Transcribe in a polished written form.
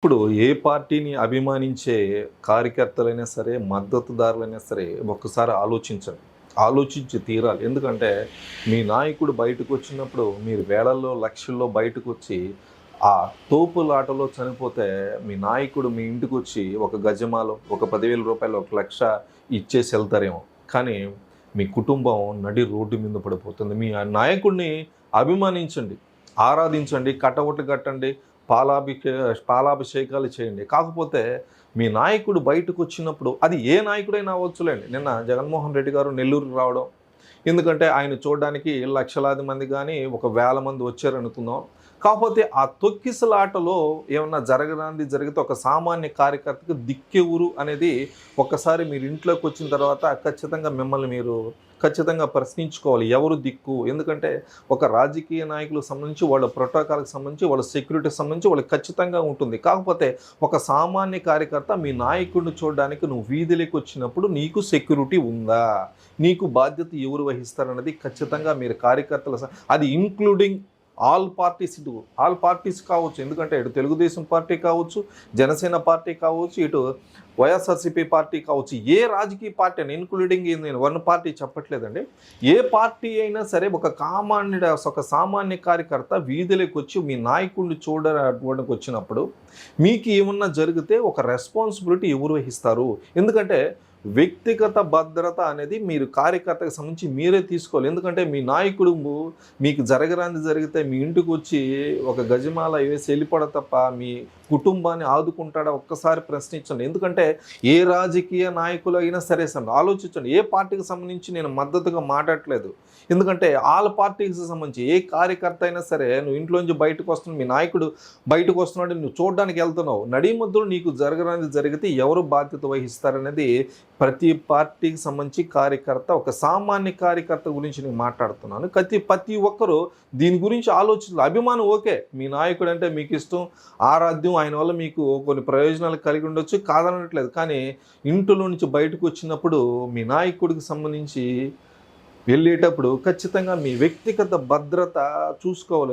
ఇప్పుడు ఏ పార్టీని అభిమానించే కార్యకర్తలైనా సరే, మద్దతుదారులైనా సరే ఒక్కసారి ఆలోచించండి. ఆలోచించి తీరాలి. ఎందుకంటే మీ నాయకుడు బయటకొచ్చినప్పుడు మీరు వేలల్లో, లక్షల్లో బయటకొచ్చి ఆ తోపులాటలో చనిపోతే మీ నాయకుడు మీ ఇంటికొచ్చి ఒక గజమాలో, ఒక రూ. 10,000, ఒక 1,00,000 ఇచ్చేసి ఎళ్తారేమో. కానీ మీ కుటుంబం నడి రోడ్డు మీద పడిపోతుంది. మీ నాయకుడిని అభిమానించండి, ఆరాధించండి, కటౌట్లు కట్టండి, పాలాభిషేకాలు చేయండి. కాకపోతే మీ నాయకుడు బయటకొచ్చినప్పుడు అది ఏ నాయకుడైనా అవ్వచ్చులేండి. నిన్న జగన్మోహన్ రెడ్డి గారు నెల్లూరుకి రావడం, ఎందుకంటే ఆయన చూడడానికి లక్షలాది మంది గానీ, ఒక వేల మంది వచ్చారనుకుందాం. కాకపోతే ఆ తొక్కిసలాటలో ఏమన్నా జరగరానిది జరిగితే ఒక సామాన్య కార్యకర్తకు దిక్కెవరు అనేది ఒక్కసారి మీరు ఇంట్లోకొచ్చిన తర్వాత ఖచ్చితంగా మిమ్మల్ని మీరు ఖచ్చితంగా ప్రశ్నించుకోవాలి. ఎవరు దిక్కు? ఎందుకంటే ఒక రాజకీయ నాయకులకు సంబంధించి, వాళ్ళ ప్రోటోకాల్‌కి సంబంధించి, వాళ్ళ సెక్యూరిటీకి సంబంధించి వాళ్ళకి ఖచ్చితంగా ఉంటుంది. కాకపోతే ఒక సామాన్య కార్యకర్త మీ నాయకుడిని చూడడానికి నువ్వు వీధిలోకొచ్చినప్పుడు నీకు సెక్యూరిటీ ఉందా? నీకు బాధ్యత ఎవరు వహిస్తారన్నది ఖచ్చితంగా మీరు కార్యకర్తల అది ఇంక్లూడింగ్ ఆల్ పార్టీస్ కావచ్చు. ఎందుకంటే ఇటు తెలుగుదేశం పార్టీ కావచ్చు, జనసేన పార్టీ కావచ్చు, ఇటు వైఎస్ఆర్సీపీ పార్టీ కావచ్చు, ఏ రాజకీయ పార్టీ అయినా ఇంక్లూడింగ్ నేను వన్ పార్టీ చెప్పట్లేదండి. ఏ పార్టీ అయినా సరే ఒక సామాన్య కార్యకర్త వీధిలోకి వచ్చి మీ నాయకుడిని చూడడానికి వచ్చినప్పుడు మీకు ఏమన్నా జరిగితే ఒక రెస్పాన్సిబిలిటీ ఎవరు వహిస్తారు? ఎందుకంటే వ్యక్తిగత భద్రత అనేది మీరు కార్యకర్తకు సంబంధించి మీరే తీసుకోవాలి. ఎందుకంటే మీ నాయకుడు మీకు జరగరానిది జరిగితే మీ ఇంటికొచ్చి ఒక గజమాల వేసి వెళ్ళిపోవడం తప్ప మీ కుటుంబాన్ని ఆదుకుంటాడా ఒక్కసారి ప్రశ్నించండి. ఎందుకంటే ఏ రాజకీయ నాయకులు అయినా సరే ఆలోచించండి. ఏ పార్టీకి సంబంధించి నేను మద్దతుగా మాట్లాడట్లేదు. ఎందుకంటే ఆల్ పార్టీకి సంబంధించి ఏ కార్యకర్త అయినా సరే నువ్వు ఇంట్లోంచి బయటకు వస్తున్నావు, మీ నాయకుడు బయటకు వస్తున్నాడు, నువ్వు చూడడానికి వెళ్తున్నావు, నడి మధ్యలో నీకు జరగరానిది జరిగితే ఎవరు బాధ్యత వహిస్తారనేది ప్రతి పార్టీకి సంబంధించి కార్యకర్త, ఒక సామాన్య కార్యకర్త గురించి నేను మాట్లాడుతున్నాను. ప్రతి ఒక్కరూ దీని గురించి ఆలోచించాలి. అభిమానం ఓకే, మీ నాయకుడు అంటే మీకు ఇష్టం, ఆరాధ్యం, ఆయన వల్ల మీకు కొన్ని ప్రయోజనాలు కలిగి ఉండొచ్చు, కాదనట్లేదు. కానీ ఇంట్లో నుంచి బయటకు వచ్చినప్పుడు మీ నాయకుడికి సంబంధించి వెళ్ళేటప్పుడు ఖచ్చితంగా మీ వ్యక్తిగత భద్రత చూసుకోవాలి.